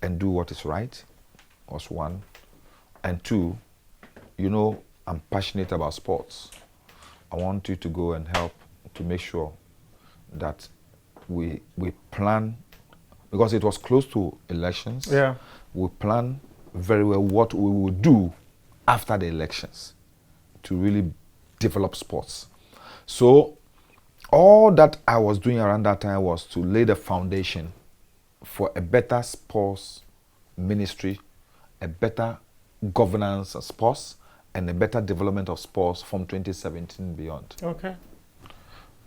and do what is right, was 1. And 2, I'm passionate about sports. I want you to go and help to make sure that we plan, because it was close to elections. Yeah. We plan very well what we will do after the elections to really develop sports. So all that I was doing around that time was to lay the foundation for a better sports ministry, a better governance of sports, and a better development of sports from 2017 beyond. Okay.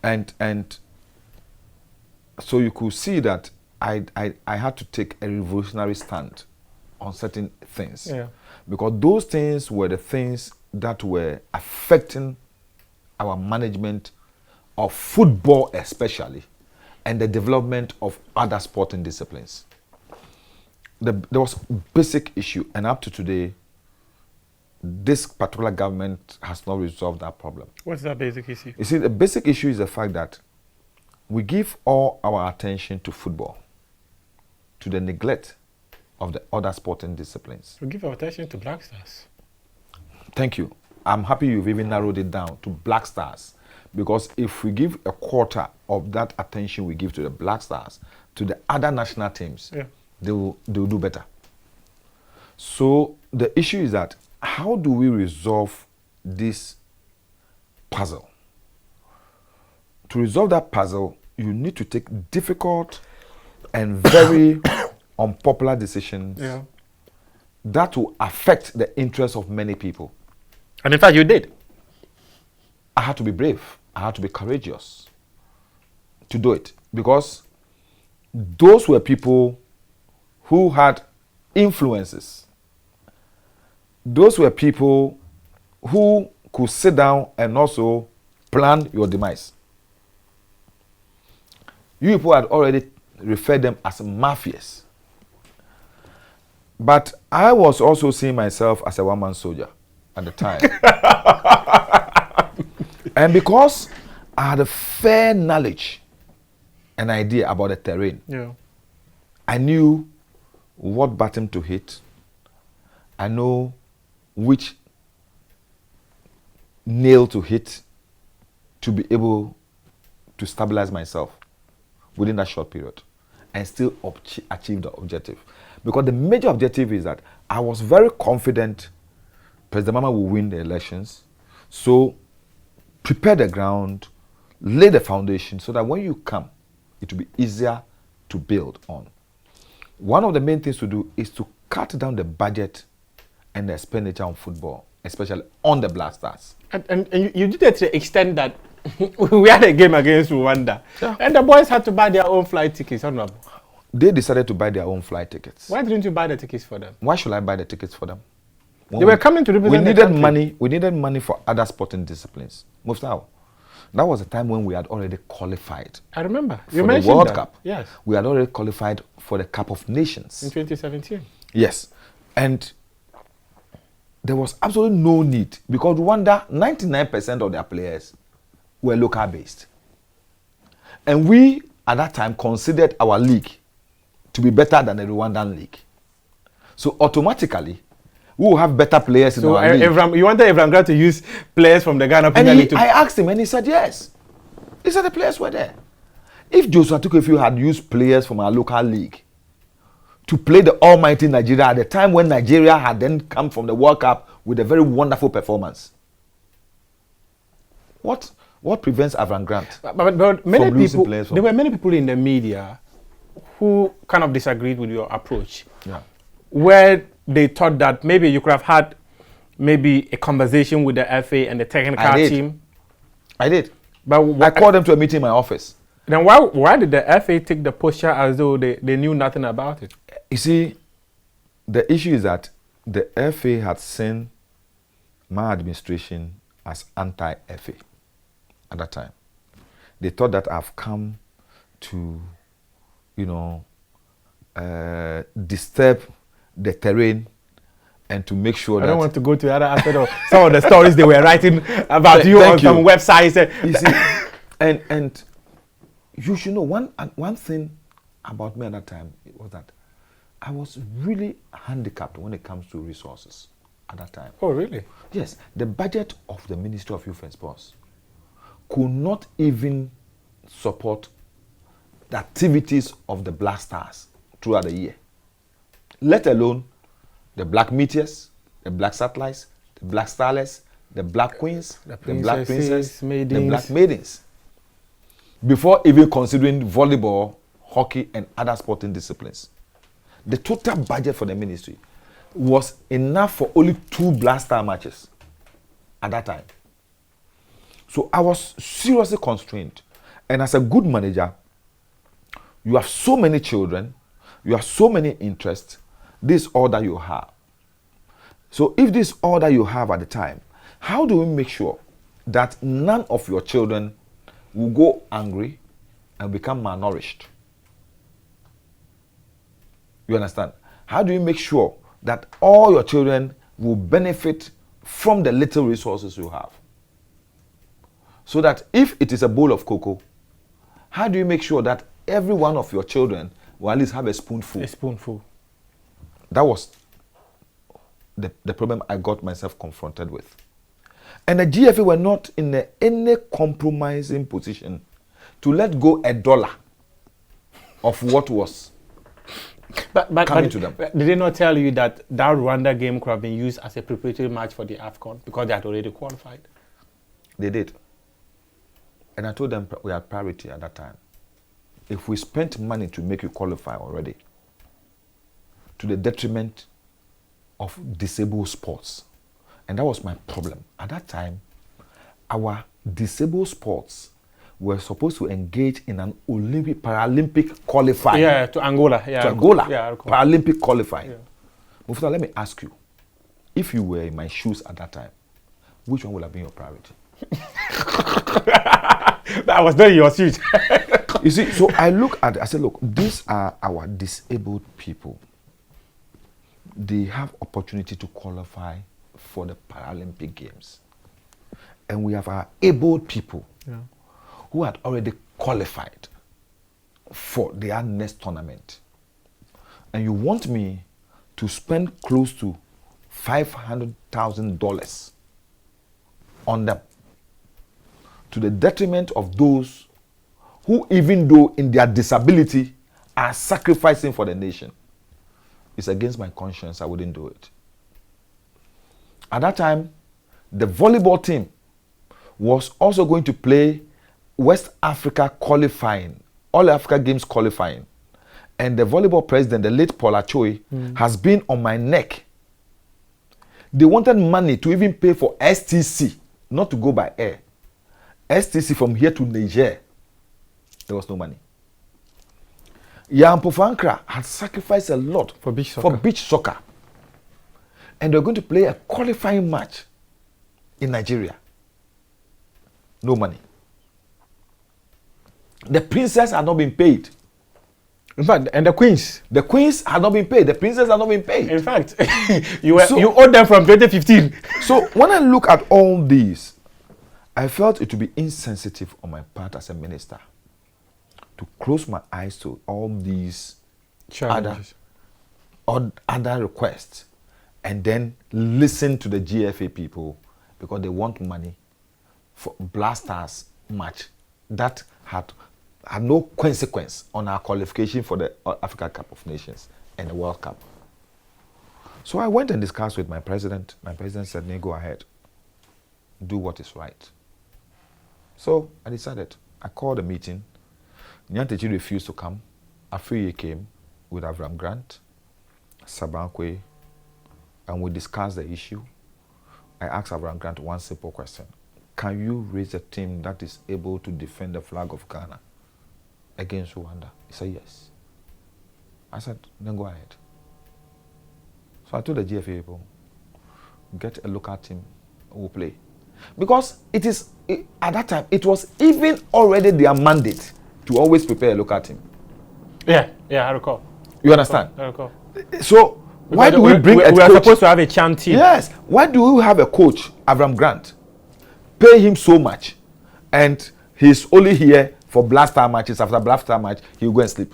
And so you could see that I had to take a revolutionary stand on certain things. Yeah. Because those things were the things that were affecting our management of football especially, and the development of other sporting disciplines. There was basic issue, and up to today, this particular government has not resolved that problem. What's that basic issue? You see, the basic issue is the fact that we give all our attention to football, to the neglect of the other sporting disciplines. We give our attention to Black Stars. Thank you. I'm happy you've even narrowed it down to Black Stars, because if we give a quarter of that attention we give to the Black Stars, to the other national teams, they will do better. So the issue is that how do we resolve this puzzle? To resolve that puzzle, you need to take difficult and very unpopular decisions that will affect the interests of many people. And in fact, you did. I had to be brave. I had to be courageous to do it, because those were people who had influences. Those were people who could sit down and also plan your demise. You people had already referred them as mafias. But I was also seeing myself as a one-man soldier at the time. And because I had a fair knowledge and idea about the terrain, I knew what button to hit. I know which nail to hit to be able to stabilize myself within that short period and still achieve the objective. Because the major objective is that I was very confident President Mama will win the elections. So prepare the ground, lay the foundation so that when you come, it will be easier to build on. One of the main things to do is to cut down the budget and the expenditure on football, especially on the Black Stars. And you did it to the extent that we had a game against Rwanda, and the boys had to buy their own flight tickets. Honorable. They decided to buy their own flight tickets. Why didn't you buy the tickets for them? Why should I buy the tickets for them? They were coming to represent the country. Money. We needed money for other sporting disciplines. Muftaw, that was a time when we had already qualified. I remember. You mentioned the World Cup. Yes. We had already qualified for the Cup of Nations. In 2017. Yes. And there was absolutely no need, because Rwanda, 99% of their players were local based. And we, at that time, considered our league to be better than the Rwandan league. So automatically, who will have better players in So our league. you wanted Evram Grant to use players from the Ghana Premier League? I asked him and he said yes. He said the players were there. If Joshua Tukefiu had used players from our local league to play the almighty Nigeria at the time when Nigeria had then come from the World Cup with a very wonderful performance, what prevents Avram Grant But many from losing people, players? there were many people in the media who kind of disagreed with your approach. Yeah. Where they thought that maybe you could have had maybe a conversation with the FA and the technical team. I did. But I called them to a meeting in my office. Then why did the FA take the posture as though they knew nothing about it? You see, the issue is that the FA had seen my administration as anti-FA at that time. They thought that I've come to, disturb the terrain and to make sure that... I don't want to go to the other aspect of some of the stories they were writing about you on some websites. You see, and you should know one thing about me at that time was that I was really handicapped when it comes to resources at that time. Oh, really? Yes. The budget of the Ministry of Youth and Sports could not even support the activities of the Black Stars throughout the year, let alone the Black Meteors, the Black Satellites, the Black Starlets, the Black Queens, the Black Princess, the Black Maidens, before even considering volleyball, hockey, and other sporting disciplines. The total budget for the ministry was enough for only 2 Black Star matches at that time. So I was seriously constrained. And as a good manager, you have so many children, you have so many interests, this is all that you have. So if this is all that you have at the time, how do we make sure that none of your children will go angry and become malnourished? You understand? How do you make sure that all your children will benefit from the little resources you have? So that if it is a bowl of cocoa, how do you make sure that every one of your children will at least have a spoonful? A spoonful. That was the problem I got myself confronted with. And the GFA were not in any compromising position to let go $1 of what was coming to them. Did they not tell you that Rwanda game could have been used as a preparatory match for the AFCON because they had already qualified? They did. And I told them we had priority at that time. If we spent money to make you qualify already, to the detriment of disabled sports, and that was my problem. At that time, our disabled sports were supposed to engage in an Paralympic qualifying. Yeah, to Angola. Yeah, to Angola. Yeah, Paralympic qualifying. Yeah. Mufta, let me ask you, if you were in my shoes at that time, which one would have been your priority? I was not in your shoes. You see, so I said, look, these are our disabled people. They have opportunity to qualify for the Paralympic Games. And we have our able people who had already qualified for their next tournament. And you want me to spend close to $500,000 on them, to the detriment of those who, even though in their disability, are sacrificing for the nation. It's against my conscience. I wouldn't do it. At that time, the volleyball team was also going to play West Africa qualifying, All Africa Games qualifying. And the volleyball president, the late Paul Achoy, has been on my neck. They wanted money to even pay for STC, not to go by air. STC from here to Niger. There was no money. Jan Pofankra had sacrificed a lot for beach soccer. And they're going to play a qualifying match in Nigeria. No money. The princess had not been paid. In fact, and the queens. The queens had not been paid. The princess had not been paid. In fact, you owed them from 2015. So when I look at all these, I felt it would be insensitive on my part as a minister to close my eyes to all these other requests and then listen to the GFA people because they want money for Blasters match that had no consequence on our qualification for the Africa Cup of Nations and the World Cup. So I went and discussed with my president. My president said, "Nee, go ahead. Do what is right." So I decided. I called a meeting. Nii Lante refused to come. Afriye came with Avram Grant, Sabankwe, and we discussed the issue. I asked Avram Grant one simple question. Can you raise a team that is able to defend the flag of Ghana against Rwanda? He said yes. I said, then go ahead. So I told the GFA people, get a local team who will play. Because at that time, it was even already their mandate to always prepare a local team. Yeah, I recall. You understand? I recall. So why do we bring a coach? We are supposed to have a champ team. Yes. Why do we have a coach, Avram Grant, pay him so much, and he's only here for blaster matches? After blaster match, he'll go and sleep.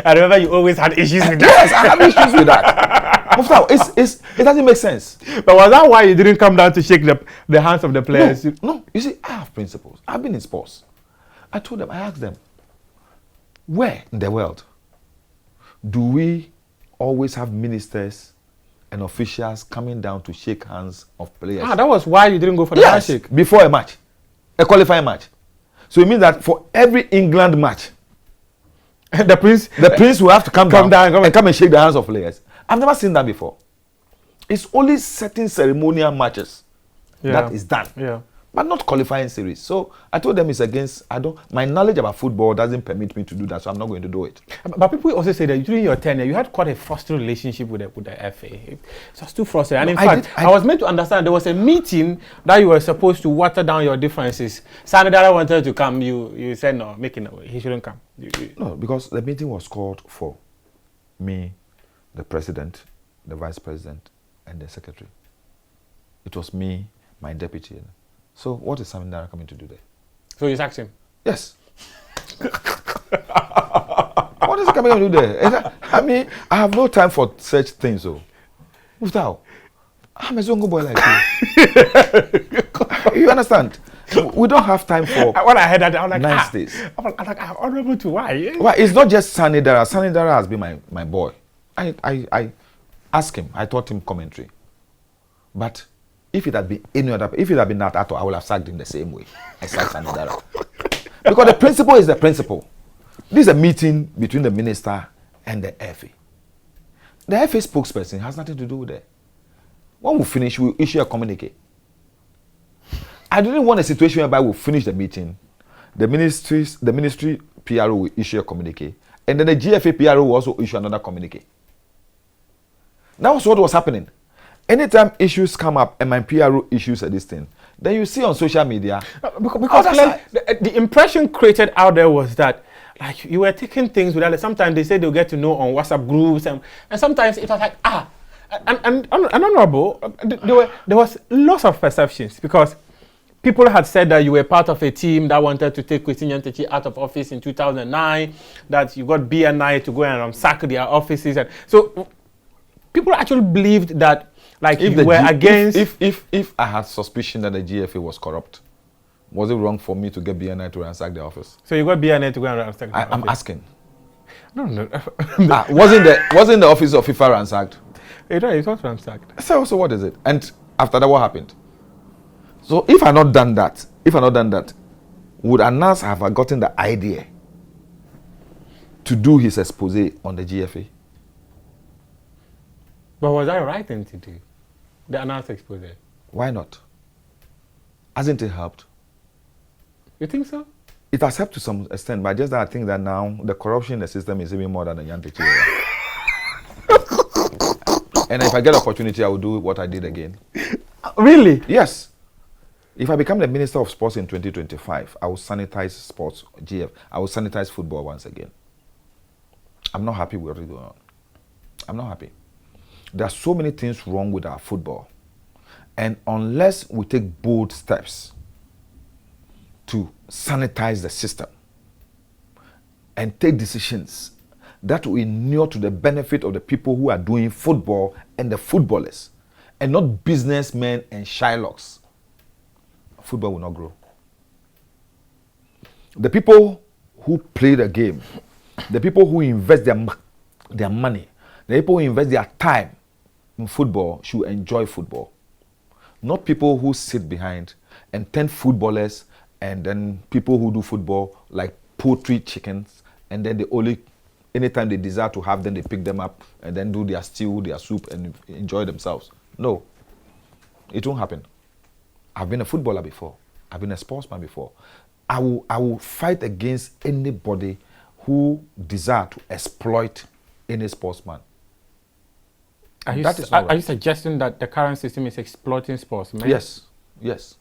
I remember you always had issues with that. Yes, I have issues with that. It doesn't make sense. But was that why you didn't come down to shake the hands of the players? No. You see, I have principles. I've been in sports. I asked them, where in the world do we always have ministers and officials coming down to shake hands of players? That was why you didn't go for the handshake. Before a match, a qualifying match. So it means that for every England match, the prince will have to come down and come and shake the hands of players. I've never seen that before. It's only certain ceremonial matches that is done. Yeah. But not qualifying series. So I told them it's against, my knowledge about football doesn't permit me to do that, so I'm not going to do it. But people also say that during your tenure, you had quite a frustrating relationship with the FA. It was too frustrating. And in fact, I was meant to understand there was a meeting that you were supposed to water down your differences. Sanidara wanted to come, you said no, he shouldn't come. No, because the meeting was called for me, the president, the vice president, and the secretary. It was me, my deputy. So what is Samindara coming to do there? So you sacked him? Yes. What is he coming to do there? I mean, I have no time for such things. So, Muftau, I'm a Zongo boy like you. You understand? We don't have time for. When I heard that, I was like, nice days. I'm like, honorable to why? Well, it's not just Sanidara. Sanidara has been my boy. I asked him. I taught him commentary. But if it had been any other, if it had been that Ato, I would have sacked him the same way I sacked Sanidara. Because the principle is the principle. This is a meeting between the minister and the FA. The FA spokesperson has nothing to do with it. When we finish, we'll issue a communique. I didn't want a situation whereby we'll finish the meeting, the ministry PRO will issue a communique, and then the GFA PRO will also issue another communique. That was what was happening. Anytime issues come up and my PRO issues this thing, then you see on social media. Because the impression created out there was that like you were taking things without. Sometimes they say they'll get to know on WhatsApp groups, and sometimes it was like and honorable. There was lots of perceptions because people had said that you were part of a team that wanted to take Nii Lante out of office in 2009. That you got BNI to go and sack their offices, and so people actually believed that. Like if you were against. If I had suspicion that the GFA was corrupt, was it wrong for me to get BNI to ransack the office? So you got BNI to go and ransack the office? I'm asking. No. Wasn't the office of FIFA ransacked? It was ransacked. So what is it? And after that, what happened? So if I had not done that, would Anas have gotten the idea to do his expose on the GFA? But was that the right thing to do? The Anas expose? Why not? Hasn't it helped? You think so? It has helped to some extent, but just that I think that now the corruption in the system is even more than the Nii Lante. And if I get opportunity, I will do what I did again. Really? Yes. If I become the Minister of Sports in 2025, I will sanitize sports, GF. I will sanitize football once again. I'm not happy with what is going on. I'm not happy. There are so many things wrong with our football. And unless we take bold steps to sanitize the system and take decisions that will inure to the benefit of the people who are doing football and the footballers, and not businessmen and Shylocks, football will not grow. The people who play the game, the people who invest their money, the people who invest their time in football should enjoy football. Not people who sit behind and turn footballers and then people who do football like poultry chickens, and then they only, anytime they desire to have them, they pick them up and then do their stew, their soup, and enjoy themselves. No, it won't happen. I've been a footballer before. I've been a sportsman before. I will fight against anybody who desire to exploit any sportsman. Are you, That is not are right. you suggesting that the current system is exploiting sportsmen? Yes, yes.